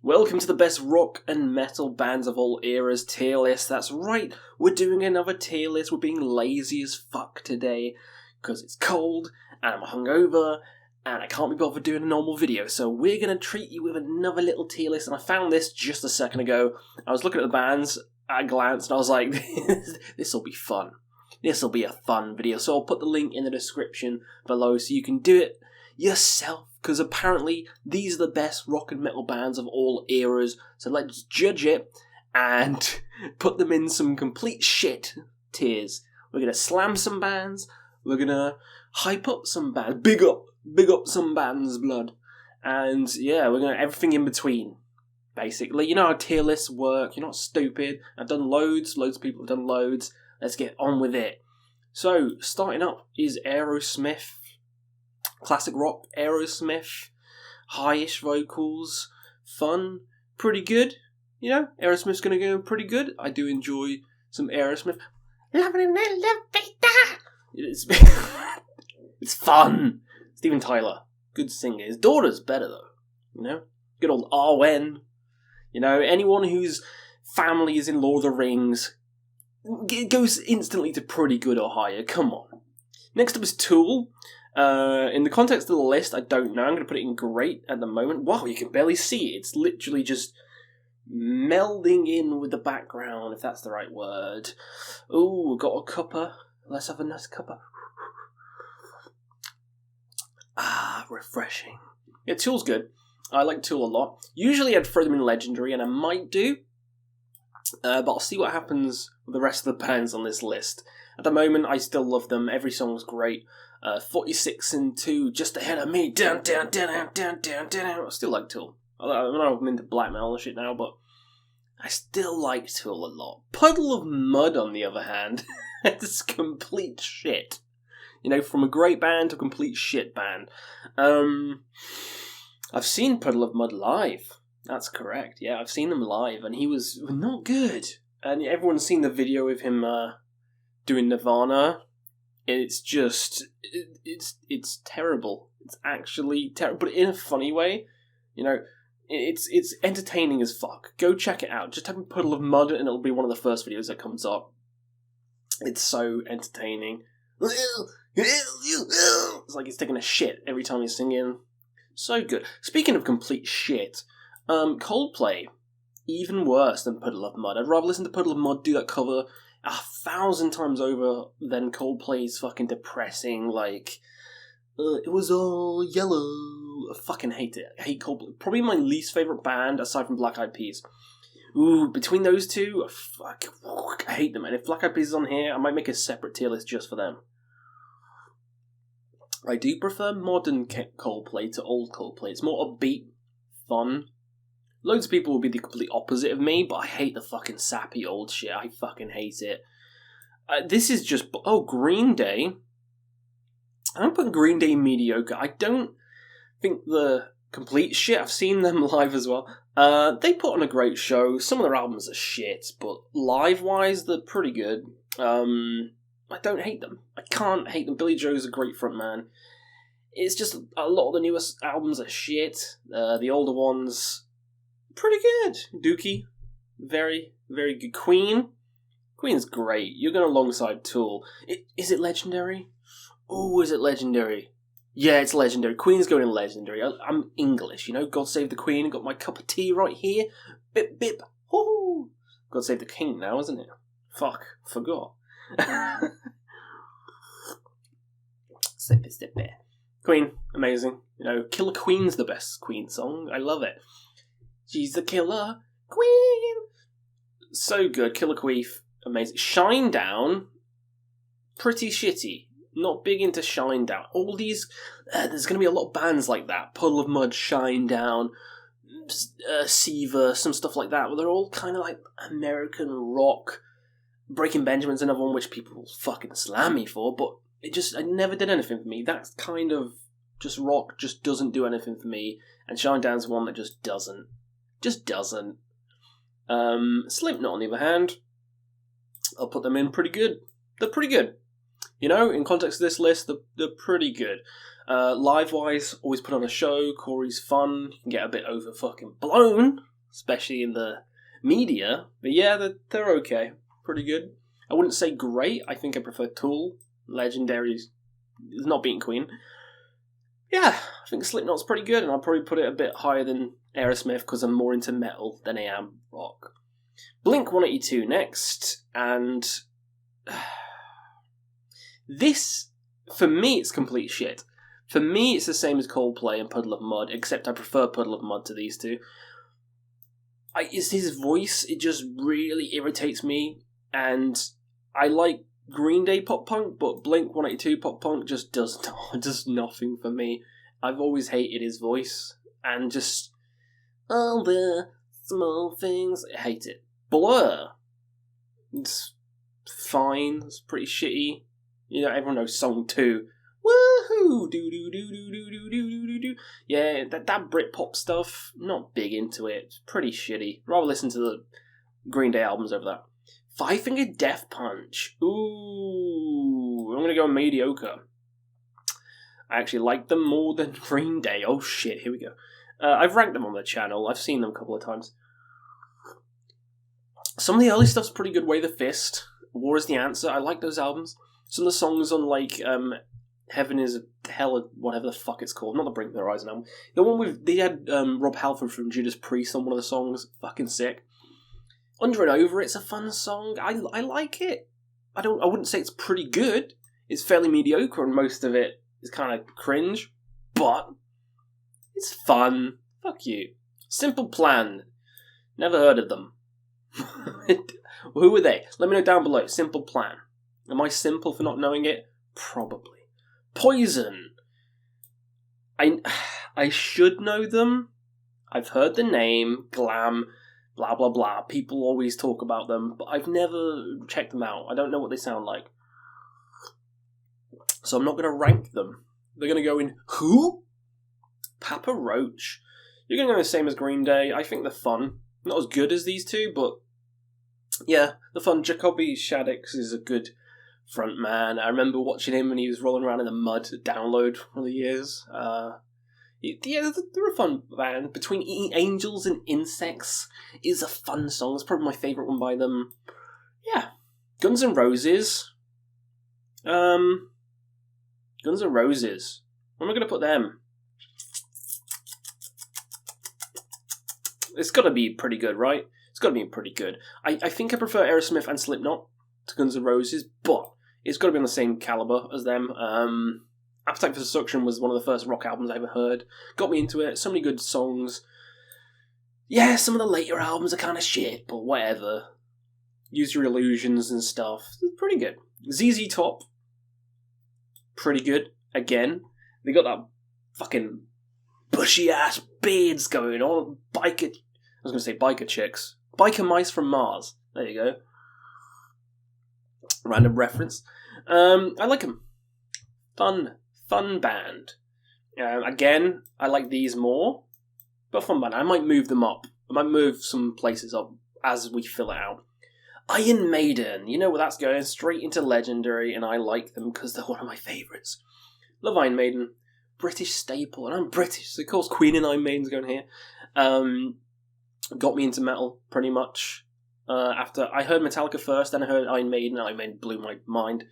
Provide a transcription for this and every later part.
Welcome to the best rock and metal bands of all eras tier list. That's right, we're doing another tier list. We're being lazy as fuck today because it's cold and I'm hungover and I can't be bothered doing a normal video. So we're going to treat you with another little tier list, and I found this just a second ago. I was looking at the bands at a glance and I was like, this will be fun. This will be a fun video. So I'll put the link in the description below so you can do it yourself, because apparently these are the best rock and metal bands of all eras. So let's judge it and put them in some complete shit tiers. We're going to slam some bands, we're going to hype up some bands, big up some bands, blood. And yeah, we're going to everything in between, basically. You know how tier lists work, you're not stupid. I've done loads of people have done loads. Let's get on with it. So, starting up is Aerosmith. Classic rock, Aerosmith. High-ish vocals. Fun. Pretty good. You know, Aerosmith's going to go pretty good. I do enjoy some Aerosmith. Loving in the elevator. It's fun. Steven Tyler. Good singer. His daughter's better, though. You know? Good old Arwen. You know, anyone whose family is in Lord of the Rings, it goes instantly to pretty good or higher. Come on. Next up is Tool. In the context of the list, I don't know. I'm going to put it in great at the moment. Wow, you can barely see it. It's literally just melding in with the background, if that's the right word. Ooh, we've got a cuppa. Let's have a nice cuppa. Ah, refreshing. Yeah, Tool's good. I like Tool a lot. Usually I'd throw them in Legendary, and I might do. But I'll see what happens with the rest of the bands on this list. At the moment, I still love them. Every song's great. 46 and 2, just ahead of me. Down, down, down, down, down, down. I still like Tool. I know I'm into black metal and shit now, but I still like Tool a lot. Puddle of Mud, on the other hand, it's complete shit. You know, from a great band to a complete shit band. I've seen Puddle of Mud live. That's correct. Yeah, I've seen them live, and he was not good. And everyone's seen the video of him doing Nirvana. It's just, it's terrible. It's actually terrible, but in a funny way. You know, it's entertaining as fuck. Go check it out. Just type in Puddle of Mud, and it'll be one of the first videos that comes up. It's so entertaining. It's like he's taking a shit every time he's singing. So good. Speaking of complete shit, Coldplay, even worse than Puddle of Mud. I'd rather listen to Puddle of Mud do that cover 1,000 times over than Coldplay's fucking depressing, like, it was all yellow. I fucking hate it. I hate Coldplay. Probably my least favourite band, aside from Black Eyed Peas. Ooh, between those two, I hate them. And if Black Eyed Peas is on here, I might make a separate tier list just for them. I do prefer modern Coldplay to old Coldplay. It's more upbeat, fun. Loads of people will be the complete opposite of me, but I hate the fucking sappy old shit. I fucking hate it. This is just... Oh, Green Day. I don't put Green Day mediocre. I don't think the complete shit. I've seen them live as well. They put on a great show. Some of their albums are shit, but live-wise, they're pretty good. I don't hate them. I can't hate them. Billy Joe's a great frontman. It's just a lot of the newest albums are shit. The older ones... pretty good. Dookie, very, very good. Queen's great. You're going alongside Tool. Is it Legendary? Oh, is it Legendary? Yeah, it's Legendary. Queen's going in Legendary. I'm English, you know. God save the Queen. Got my cup of tea right here. Bip, bip. Woo! God save the King now, isn't it? Fuck, forgot. Sippy, sippy. Queen, amazing. You know, Killer Queen's the best Queen song. I love it. She's the killer queen. So good. Killer Queef. Amazing. Shinedown. Pretty shitty. Not big into Shinedown. All these... there's going to be a lot of bands like that. Puddle of Mud, Shinedown, Seaver, some stuff like that. But they're all kind of like American rock. Breaking Benjamin's another one which people fucking slam me for. But it never did anything for me. That kind of just rock just doesn't do anything for me. And Shinedown's one that just doesn't. Just doesn't. Slipknot, on the other hand, I'll put them in pretty good. They're pretty good. You know, in context of this list, they're pretty good. Live-wise, always put on a show. Corey's fun. You can get a bit over fucking blown. especially in the media. But yeah, they're okay. Pretty good. I wouldn't say great. I think I prefer Tool. Legendary's not beating Queen. Yeah, I think Slipknot's pretty good, and I'll probably put it a bit higher than Aerosmith because I'm more into metal than I am rock. Blink-182 next, and this, for me, it's complete shit. For me, it's the same as Coldplay and Puddle of Mudd, except I prefer Puddle of Mudd to these two. It's his voice, it just really irritates me, and I like Green Day pop punk, but Blink-182 pop punk just does nothing for me. I've always hated his voice, and just all the small things, I hate it. Blur, it's fine, it's pretty shitty. You know, everyone knows song 2. Woohoo! Do do do do do do do do do. Yeah, that Britpop stuff, not big into it. It's pretty shitty. Rather listen to the Green Day albums over that. Five Finger Death Punch. Ooh, I'm gonna go mediocre. I actually like them more than Green Day. Oh shit, here we go. I've ranked them on the channel. I've seen them a couple of times. Some of the early stuff's pretty good. Way the Fist, War is the Answer. I like those albums. Some of the songs on like Heaven is Hell, whatever the fuck it's called. Not the Brink of the Horizon album. The one with they had Rob Halford from Judas Priest on one of the songs. Fucking sick. Under and Over, it's a fun song. I like it. I wouldn't say it's pretty good. It's fairly mediocre, and most of it is kind of cringe. But it's fun. Fuck you. Simple Plan. Never heard of them. Who are they? Let me know down below. Simple Plan. Am I simple for not knowing it? Probably. Poison. I should know them. I've heard the name. Glam. Blah, blah, blah. People always talk about them, but I've never checked them out. I don't know what they sound like. So I'm not going to rank them. They're going to go in who? Papa Roach. You're going to go the same as Green Day. I think they're fun. Not as good as these two, but yeah, they're fun. Jacoby Shaddix is a good front man. I remember watching him when he was rolling around in the mud at Download one of the years. Yeah, they're a fun band. Between Eating Angels and Insects is a fun song. It's probably my favourite one by them. Yeah. Guns N' Roses. Guns N' Roses. Where am I going to put them? It's got to be pretty good, right? It's got to be pretty good. I think I prefer Aerosmith and Slipknot to Guns N' Roses, but it's got to be on the same caliber as them. Appetite for Destruction was one of the first rock albums I ever heard. Got me into it. So many good songs. Yeah, some of the later albums are kind of shit, but whatever. Use Your Illusions and stuff. It's pretty good. ZZ Top. Pretty good. Again. They got that fucking bushy-ass beards going on. I was going to say biker chicks. Biker Mice from Mars. There you go. Random reference. I like them. Fun band. Again, I like these more, but fun band. I might move them up. I might move some places up as we fill it out. Iron Maiden. You know where that's going. Straight into Legendary, and I like them because they're one of my favourites. Love Iron Maiden. British staple, and I'm British, so of course Queen and Iron Maiden's going here. Got me into metal, pretty much. After I heard Metallica first, then I heard Iron Maiden, and Iron Maiden blew my mind.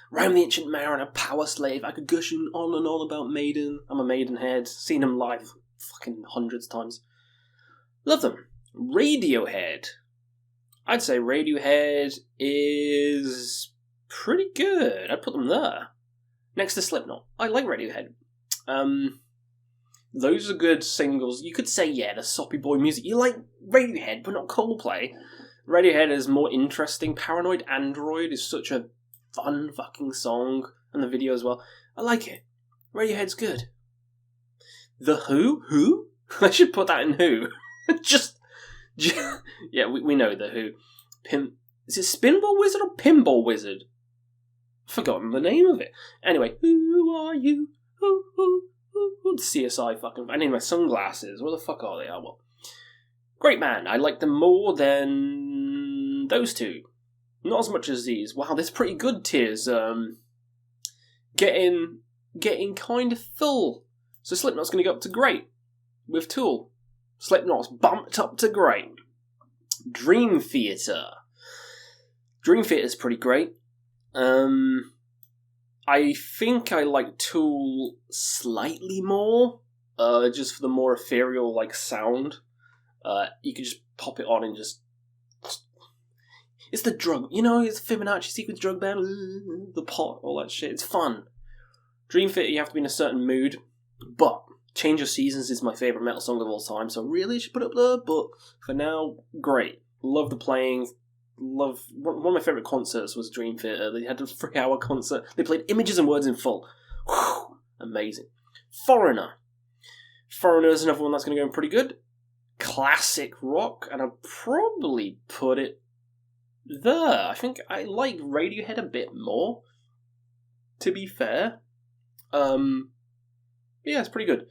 Ram the Ancient Mariner, Power Slave. I could gush on and on about Maiden. I'm a Maiden head. Seen them live fucking hundreds of times. Love them. Radiohead. I'd say Radiohead is pretty good. I'd put them there. Next to Slipknot. I like Radiohead. Those are good singles. You could say, yeah, the soppy boy music. You like Radiohead, but not Coldplay. Radiohead is more interesting. Paranoid Android is such a fun fucking song, and the video as well. I like it. Radiohead's good. The Who? Who? I should put that in Who. just yeah, we know The Who. Is it Spinball Wizard or Pinball Wizard? I've forgotten the name of it. Anyway, who are you? Who? CSI fucking... I need my sunglasses. Where the fuck are they? Oh, well. Great man. I like them more than those two. Not as much as these. Wow, there's pretty good tiers. Getting kind of full. So Slipknot's going to go up to great with Tool. Slipknot's bumped up to great. Dream Theater. Dream Theater's pretty great. I think I like Tool slightly more, just for the more ethereal like sound. You could just pop it on and just. It's the drug, it's the Fibonacci sequence drug band, the pot, all that shit. It's fun. Dream Theater, you have to be in a certain mood, but Change of Seasons is my favourite metal song of all time, so really should put it up there, but for now, great. Love the playing. One of my favourite concerts was Dream Theater. They had a 3-hour concert. They played Images and Words in full. Whew, amazing. Foreigner. Foreigner is another one that's going to go in pretty good. Classic rock, and I'll probably put it there. I think I like Radiohead a bit more, to be fair. Yeah, it's pretty good.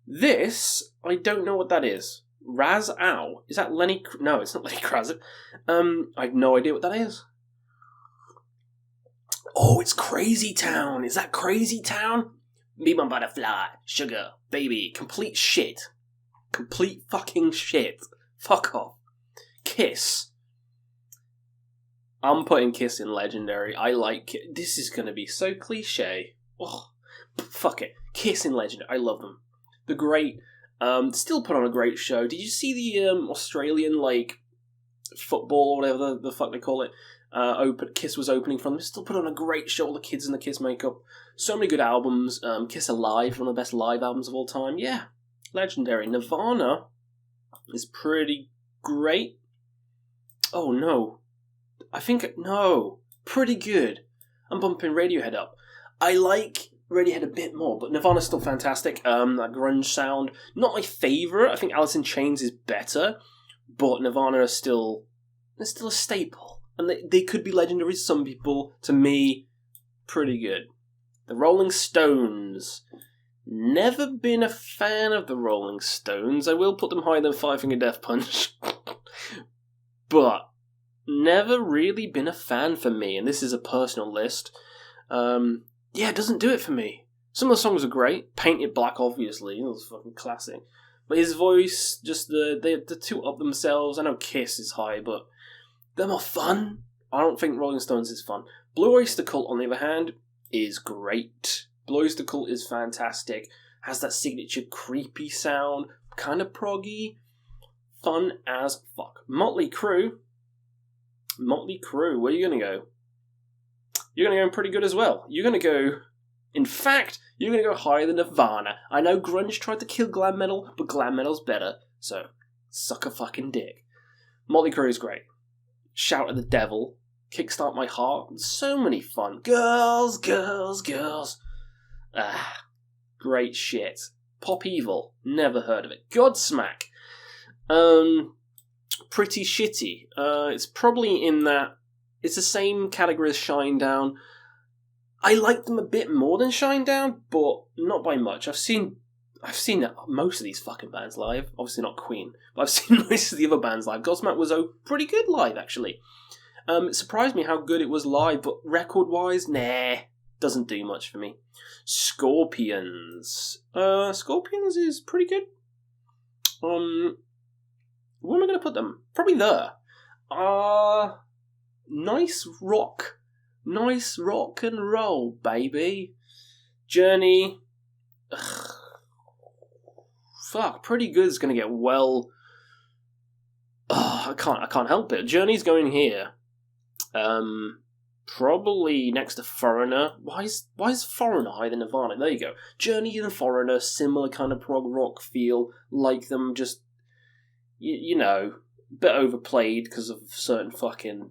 This, I don't know what that is. Raz Ow. Is that Lenny... No, it's not Lenny Kravitz. I have no idea what that is. Oh, it's Crazy Town. Is that Crazy Town? Me, my butterfly. Sugar. Baby. Complete shit. Complete fucking shit. Fuck off. Kiss. I'm putting Kiss in Legendary. I like it. This is going to be so cliche. Oh, fuck it. Kiss in Legendary. I love them. The great... still put on a great show. Did you see the Australian, football or whatever the fuck they call it? Kiss was opening from them. Still put on a great show. All the kids in the Kiss makeup. So many good albums. Kiss Alive, one of the best live albums of all time. Yeah, legendary. Nirvana is pretty great. Oh, no. No. Pretty good. I'm bumping Radiohead up. I like Radiohead a bit more, but Nirvana's still fantastic. That grunge sound, not my favourite. I think Alice in Chains is better, but Nirvana is still a staple. And they could be legendary to some people. To me, pretty good. The Rolling Stones. Never been a fan of the Rolling Stones. I will put them higher than Five Finger Death Punch. But never really been a fan for me, and this is a personal list. Yeah, it doesn't do it for me. Some of the songs are great. Paint It Black, obviously. It was fucking classic. But his voice, just the two up themselves. I know Kiss is high, but they're more fun. I don't think Rolling Stones is fun. Blue Oyster Cult, on the other hand, is great. Blue Oyster Cult is fantastic. Has that signature creepy sound. Kind of proggy. Fun as fuck. Motley Crue, where are you going to go? You're going to go pretty good as well. You're going to go... In fact, you're going to go higher than Nirvana. I know grunge tried to kill glam metal, but glam metal's better. So, suck a fucking dick. Motley Crue is great. Shout at the Devil. Kickstart My Heart. So many fun. Girls, girls, girls. Great shit. Pop Evil. Never heard of it. Godsmack. Pretty shitty. It's probably in that... It's the same category as Shinedown. I like them a bit more than Shinedown, but not by much. I've seen most of these fucking bands live. Obviously not Queen, but I've seen most of the other bands live. Godsmack was pretty good live, actually. It surprised me how good it was live, but record-wise, nah, doesn't do much for me. Scorpions. Scorpions is pretty good. Where am I going to put them? Probably there. Nice rock and roll, baby. Journey, fuck, pretty good. Is going to get well. I can't help it. Journey's going here. Probably next to Foreigner. Why is Foreigner higher than Nirvana? There you go. Journey and Foreigner, similar kind of prog rock feel, like them, just you know, a bit overplayed because of certain fucking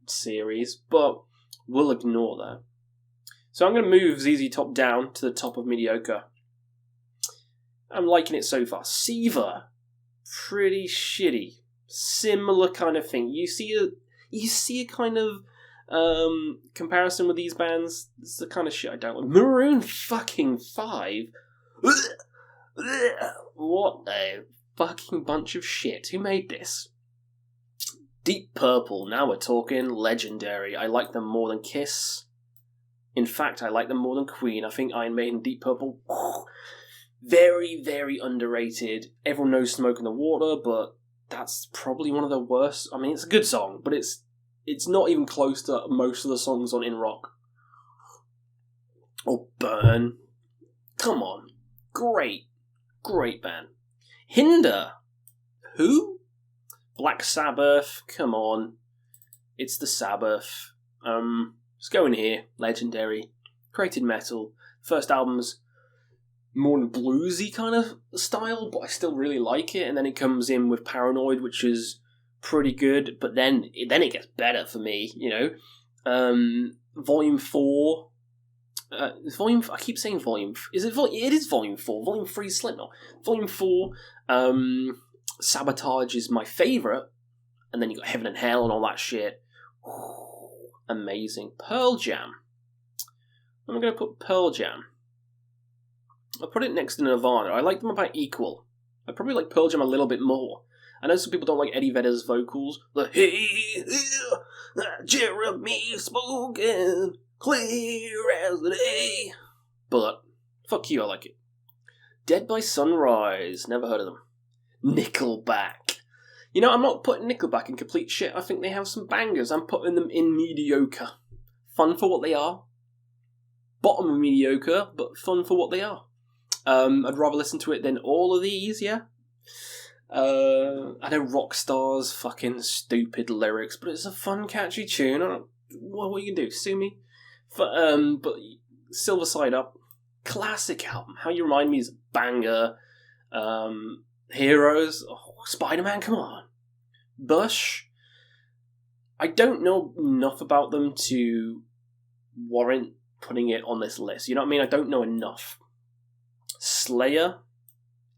series, but we'll ignore that. So I'm going to move ZZ Top down to the top of mediocre. I'm liking it so far. Siva, pretty shitty. Similar kind of thing. You see a kind of comparison with these bands. It's the kind of shit I don't like. Maroon fucking 5. What a fucking bunch of shit. Who made this? Deep Purple, now we're talking legendary. I like them more than Kiss. In fact, I like them more than Queen. I think Iron Maiden, Deep Purple, Very, very underrated. Everyone knows Smoke in the Water, but that's probably one of the worst. I mean, it's a good song, but it's not even close to most of the songs on In Rock. Or Burn. Come on. Great band. Hinder. Who? Black Sabbath. Come on. It's the Sabbath. Let's go in here. Legendary. Created metal. First album's more bluesy kind of style, but I still really like it. And then it comes in with Paranoid, which is pretty good. But then it gets better for me, you know. Volume 4. I keep saying volume. It is volume 4. Volume 3 is Slipknot. Volume 4. Sabotage is my favourite. And then you got Heaven and Hell and all that shit. Ooh, amazing. Pearl Jam. I'm going to put Pearl Jam. I'll put it next to Nirvana. I like them about equal. I probably like Pearl Jam a little bit more. I know some people don't like Eddie Vedder's vocals. The hey, Jeremy spoken, clear as the day. But, fuck you, I like it. Dead by Sunrise. Never heard of them. Nickelback. You know, I'm not putting Nickelback in complete shit. I think they have some bangers. I'm putting them in mediocre. Fun for what they are. Bottom of mediocre, but fun for what they are. I'd rather listen to it than all of these, yeah? I know Rockstar's fucking stupid lyrics, but it's a fun, catchy tune. What you can do? Sue me? But Silver Side Up, classic album. How You Remind Me is a banger. Heroes, Spider-Man, come on. Bush, I don't know enough about them to warrant putting it on this list. You know what I mean? I don't know enough. Slayer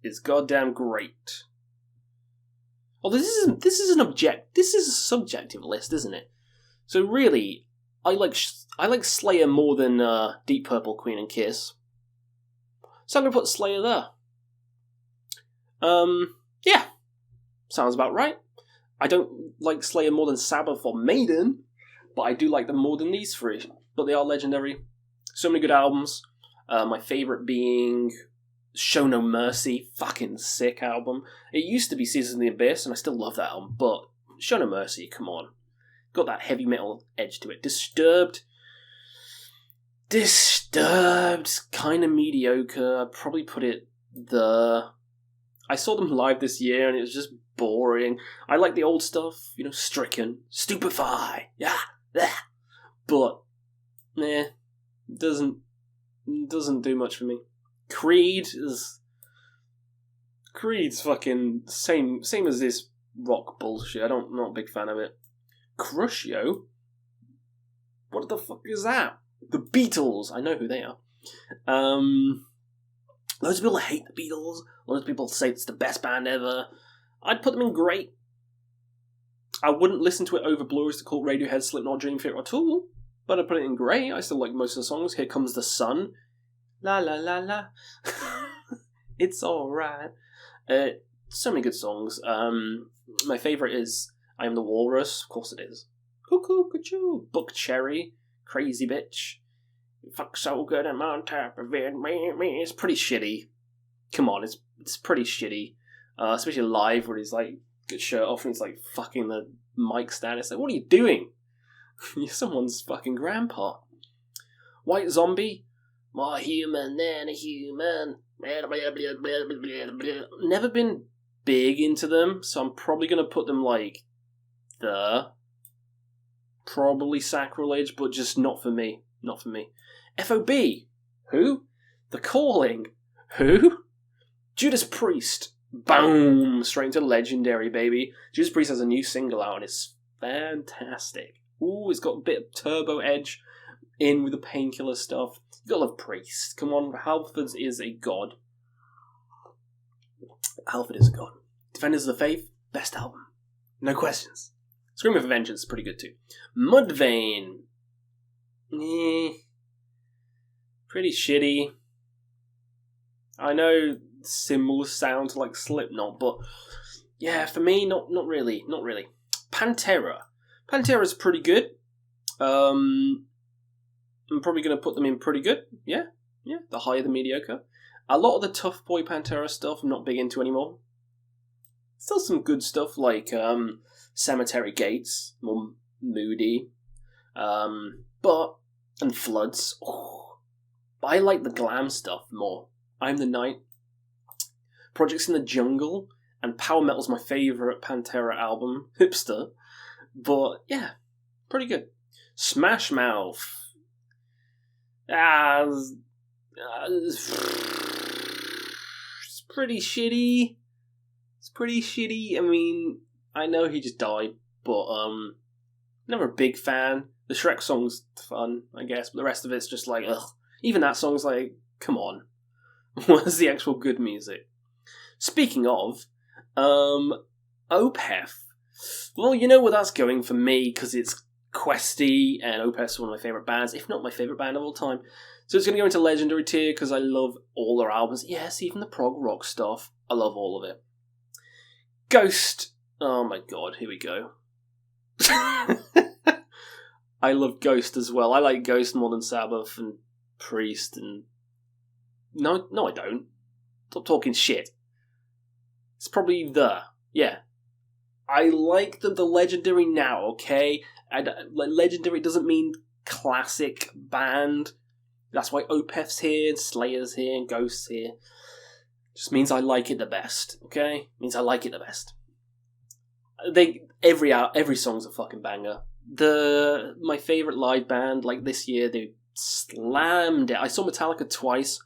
is goddamn great. Oh, this is a subjective list, isn't it? So really, I like Slayer more than Deep Purple, Queen and Kiss. So I'm gonna put Slayer there. Yeah, sounds about right. I don't like Slayer more than Sabbath or Maiden, but I do like them more than these three. But they are legendary. So many good albums. My favourite being Show No Mercy. Fucking sick album. It used to be Seasons in the Abyss, and I still love that album, but Show No Mercy, come on. Got that heavy metal edge to it. Disturbed, kind of mediocre. I'd probably put it there. I saw them live this year, and it was just boring. I like the old stuff, you know, Stricken, Stupefy, yeah, but doesn't do much for me. Creed's fucking same as this rock bullshit. I'm not a big fan of it. Crushio? What the fuck is that? The Beatles. I know who they are. Loads of people hate the Beatles. Loads of people say it's the best band ever. I'd put them in great. I wouldn't listen to it over Blue Oyster Cult, Radiohead, Slipknot, Dream Theater, or Tool, but I'd put it in great. I still like most of the songs. Here Comes the Sun. La la la la. It's alright. So many good songs. My favourite is I Am the Walrus. Of course it is. Cuckoo, cuckoo. Book Cherry. Crazy Bitch. Fuck so good, I'm on top of it. It's pretty shitty. Come on, it's pretty shitty. Especially live where he's like, got shirt off and he's like fucking the mic stand. It's like, what are you doing? You're someone's fucking grandpa. White Zombie. More human than a human. Never been big into them, so I'm probably going to put them like probably Sacrilege, but just not for me. Not for me. FOB. Who? The Calling. Who? Judas Priest. Boom! Straight into Legendary, baby. Judas Priest has a new single out and it's fantastic. Ooh, it's got a bit of turbo edge in with the Painkiller stuff. You gotta love Priest. Come on, Halford is a god. Halford is a god. Defenders of the Faith, best album. No questions. Scream of Vengeance is pretty good too. Mudvayne. Pretty shitty. I know similar sounds like Slipknot, but yeah, for me, not really. Pantera. Pantera's pretty good. I'm probably going to put them in pretty good. Yeah. The higher the mediocre. A lot of the Tough Boy Pantera stuff I'm not big into anymore. Still some good stuff like Cemetery Gates, more moody. And Floods. Oh, I like the glam stuff more. I'm the Night, Projects in the Jungle, and Power Metal's my favourite Pantera album. Hipster. But yeah, pretty good. Smash Mouth. It's pretty shitty. It's pretty shitty. I mean, I know he just died, but never a big fan. The Shrek song's fun, I guess, but the rest of it's just like, ugh. Even that song's like, come on. Where's the actual good music? Speaking of, Opeth. Well, you know where that's going for me, because it's Questy, and Opeth's one of my favourite bands, if not my favourite band of all time. So it's going to go into Legendary tier, because I love all their albums. Yes, even the prog rock stuff. I love all of it. Ghost. Oh my god, here we go. I love Ghost as well. I like Ghost more than Sabbath and Priest and... No, I don't. Stop talking shit. It's probably yeah. I like the Legendary now, okay? Legendary doesn't mean classic band. That's why Opeth's here, and Slayer's here, and Ghost's here. Just means I like it the best, okay? Means I like it the best. Every song's a fucking banger. My favourite live band, like this year, they slammed it. I saw Metallica twice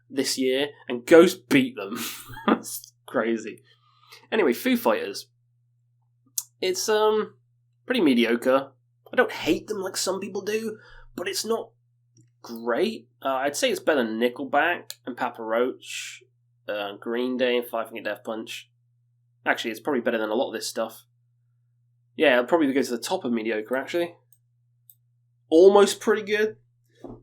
this year, and Ghost beat them. That's crazy. Anyway, Foo Fighters. It's pretty mediocre. I don't hate them like some people do, but it's not great. I'd say it's better than Nickelback and Papa Roach, Green Day and Five Finger Death Punch. Actually, it's probably better than a lot of this stuff. Yeah, it'll probably go to the top of mediocre, actually. Almost pretty good,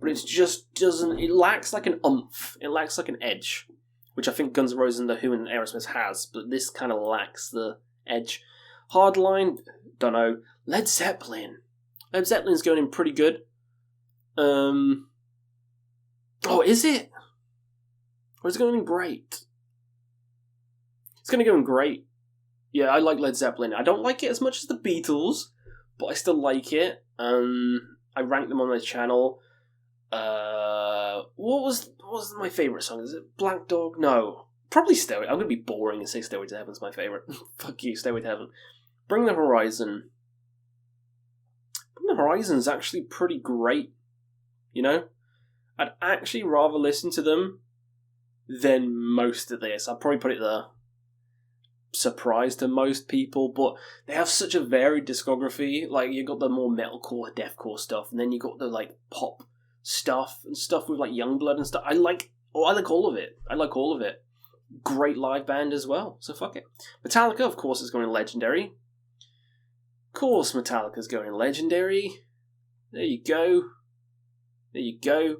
but it just doesn't... It lacks like an oomph. It lacks like an edge, which I think Guns N' Roses and The Who and Aerosmith has, but this kind of lacks the edge. Hardline, don't know. Led Zeppelin. Led Zeppelin's going in pretty good. Oh, is it? Or is it going in great? It's going to go in great. Yeah, I like Led Zeppelin. I don't like it as much as the Beatles, but I still like it. I rank them on my channel. What was my favourite song? Is it Black Dog? No. Probably Stairway. I'm going to be boring and say Stairway to Heaven's my favourite. Fuck you, Stairway to Heaven. Bring the Horizon. Bring the Horizon's actually pretty great. You know? I'd actually rather listen to them than most of this. I'd probably put it there. Surprise to most people, but they have such a varied discography. Like, you got the more metalcore, deathcore stuff, and then you got the like pop stuff and stuff with like Youngblood and stuff. I like all of it. I like all of it. Great live band as well. So fuck it. Metallica, of course, is going Legendary. Of course, Metallica's going Legendary. There you go. There you go.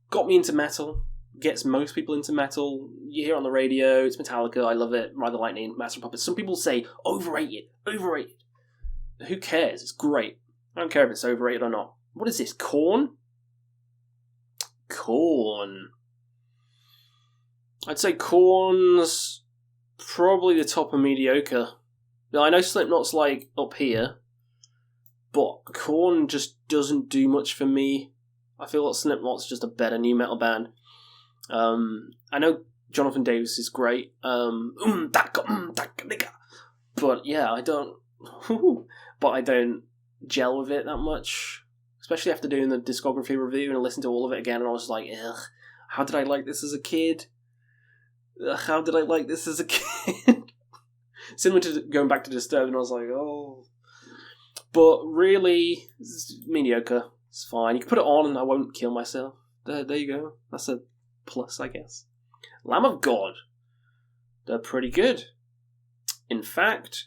Got me into metal. Gets most people into metal. You hear it on the radio, it's Metallica, I love it. Ride the Lightning, Master of Puppets. Some people say, overrated. Who cares? It's great. I don't care if it's overrated or not. What is this, Korn? Korn. I'd say Korn's probably the top of mediocre. Now, I know Slipknot's like up here, but Korn just doesn't do much for me. I feel like Slipknot's just a better new metal band. I know Jonathan Davis is great. But yeah, I don't gel with it that much. Especially after doing the discography review and I listened to all of it again, and I was like, ugh, how did I like this as a kid? How did I like this as a kid? Similar to going back to Disturbed, and I was like, oh. But really, it's mediocre. It's fine. You can put it on and I won't kill myself. There you go. That's a plus, I guess. Lamb of God. They're pretty good. In fact,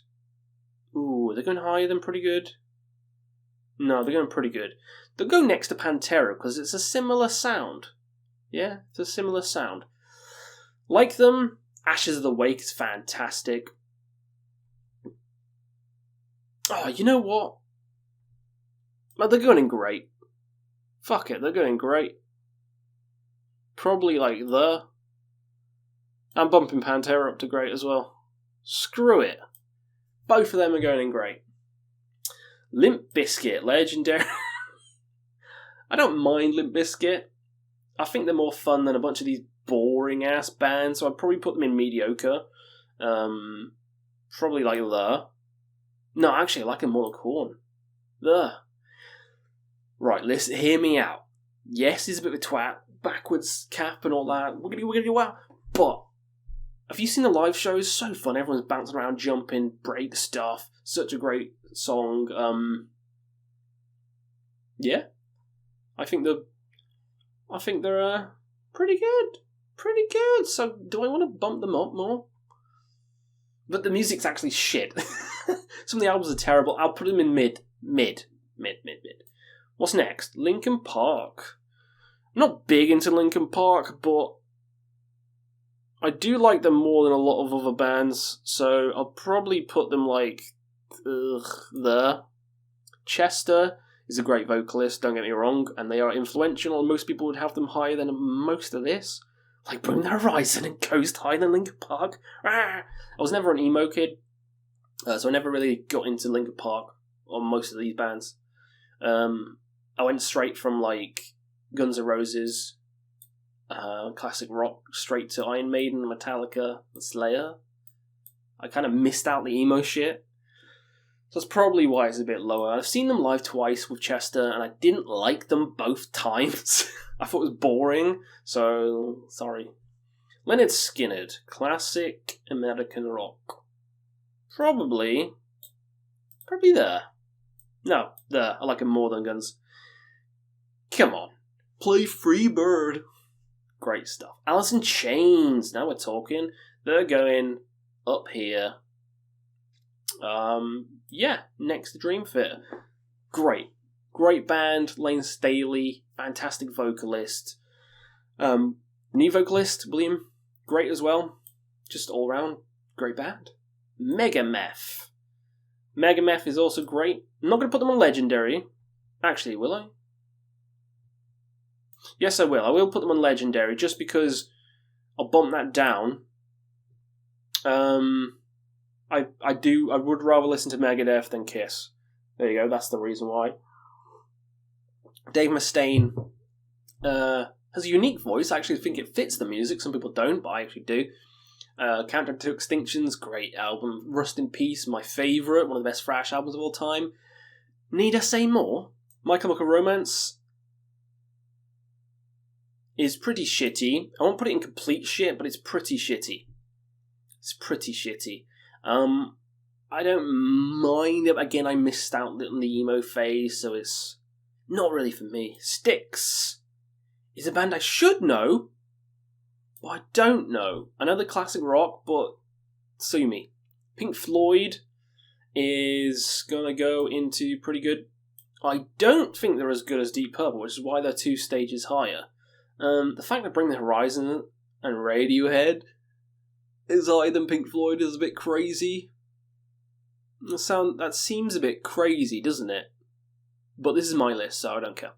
they're going higher than pretty good. No, they're going pretty good. They'll go next to Pantera because it's a similar sound. Yeah, it's a similar sound. Like them, Ashes of the Wake is fantastic. Oh, you know what? Well, they're going in great. Fuck it, they're going great. Probably like I'm bumping Pantera up to great as well. Screw it. Both of them are going in great. Limp Bizkit, legendary. I don't mind Limp Bizkit. I think they're more fun than a bunch of these boring-ass bands, so I'd probably put them in mediocre. Probably like the. No, actually, I like them more than Korn. The. Right, listen, hear me out. Yes, he's a bit of a twat, backwards cap and all that. We're gonna do well. But have you seen the live shows? So fun. Everyone's bouncing around, jumping, break stuff. Such a great song. Yeah, I think they're pretty good. Pretty good. So do I want to bump them up more? But the music's actually shit. Some of the albums are terrible. I'll put them in mid. What's next? Linkin Park. I'm not big into Linkin Park, but I do like them more than a lot of other bands, so I'll probably put them like there. Chester is a great vocalist, don't get me wrong, and they are influential, and most people would have them higher than most of this. Like Bring the Horizon and Ghost higher than Linkin Park. I was never an emo kid, so I never really got into Linkin Park on most of these bands. I went straight from like Guns N' Roses, classic rock, straight to Iron Maiden, Metallica, and Slayer. I kind of missed out the emo shit. So that's probably why it's a bit lower. I've seen them live twice with Chester, and I didn't like them both times. I thought it was boring, so sorry. Lynyrd Skynyrd, classic American rock. Probably there. No, there. I like him more than Guns. Come on. Play Freebird. Great stuff. Alice in Chains. Now we're talking. They're going up here. Yeah, next to Dream Theater. Great band. Lane Staley, fantastic vocalist. New vocalist, William, great as well. Just all round, great band. Megadeth. Megadeth is also great. I'm not going to put them on Legendary. Actually, will I? Yes, I will. I will put them on Legendary just because I'll bump that down. I would rather listen to Megadeth than Kiss. There you go, that's the reason why. Dave Mustaine has a unique voice. I actually think it fits the music. Some people don't, but I actually do. Countdown to Extinction's great album. Rust in Peace, my favourite, one of the best thrash albums of all time. Need I say more? My Chemical Romance is pretty shitty. I won't put it in complete shit, but it's pretty shitty. I don't mind it. Again, I missed out on the emo phase, so it's not really for me. Styx is a band I should know, but I don't know. I know the classic rock, but sue me. Pink Floyd is going to go into pretty good. I don't think they're as good as Deep Purple, which is why they're 2 stages higher. The fact that Bring the Horizon and Radiohead is higher than Pink Floyd is a bit crazy. That seems a bit crazy, doesn't it? But this is my list, so I don't care.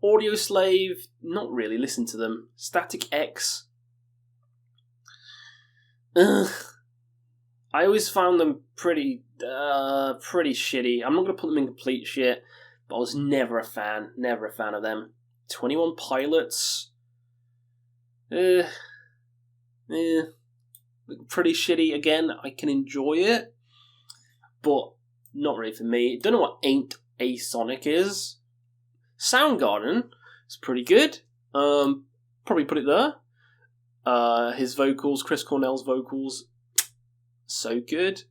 Audioslave, not really listen to them. Static X. I always found them pretty shitty. I'm not going to put them in complete shit, but I was never a fan of them. 21 Pilots. Pretty shitty again. I can enjoy it, but not really for me. Don't know what Ain't a Sonic is. Soundgarden is pretty good. Probably put it there. His vocals, Chris Cornell's vocals, so good.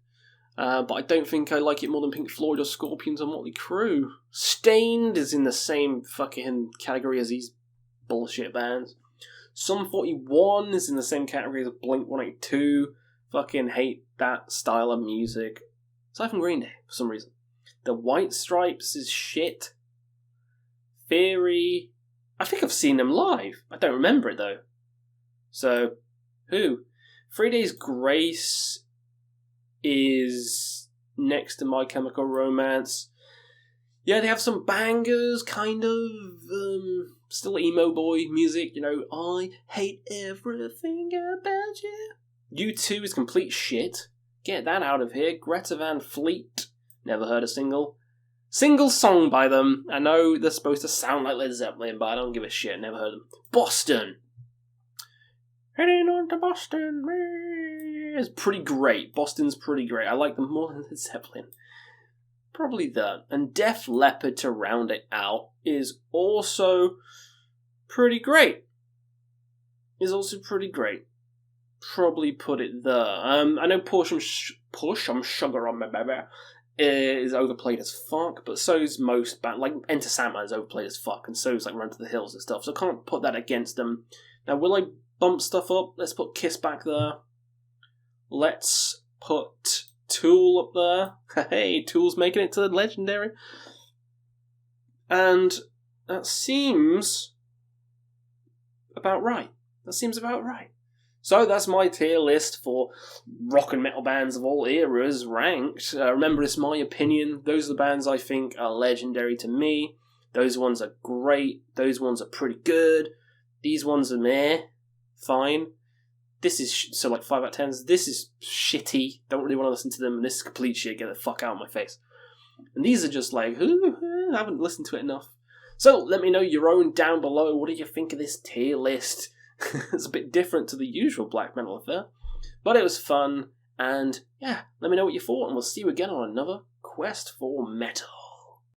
But I don't think I like it more than Pink Floyd or Scorpions or Motley Crue. Stained is in the same fucking category as these bullshit bands. Sum 41 is in the same category as Blink-182. Fucking hate that style of music. Aside from Green Day, for some reason. The White Stripes is shit. Theory, I think I've seen them live. I don't remember it though. So, who? 3 Days Grace is next to My Chemical Romance. Yeah, they have some bangers, kind of. Still emo boy music, you know. I hate everything about you. U2 is complete shit. Get that out of here. Greta Van Fleet. Never heard a single song by them. I know they're supposed to sound like Led Zeppelin, but I don't give a shit. Never heard them. Boston. Heading on to Boston. It's pretty great. Boston's pretty great. I like them more than Led Zeppelin. Probably that. And Def Leppard to round it out is also pretty great. Probably put it there. I know Push I'm Sugar on My Baby is overplayed as fuck, but so's most bands. Like Enter Sandman is overplayed as fuck, and so's like Run to the Hills and stuff, so I can't put that against them. Now, will I bump stuff up? Let's put Kiss back there. Let's put Tool up there. Hey, Tool's making it to the legendary. And that seems about right. So that's my tier list for rock and metal bands of all eras ranked. Remember, it's my opinion. Those are the bands I think are legendary to me. Those ones are great. Those ones are pretty good. These ones are meh. Fine. This is, so like 5 out of 10s. This is shitty. Don't really want to listen to them. And this is complete shit. Get the fuck out of my face. And these are just like, I haven't listened to it enough. So let me know your own down below. What do you think of this tier list? It's a bit different to the usual black metal affair, but it was fun, and yeah, let me know what you thought, and we'll see you again on another Quest for Metal.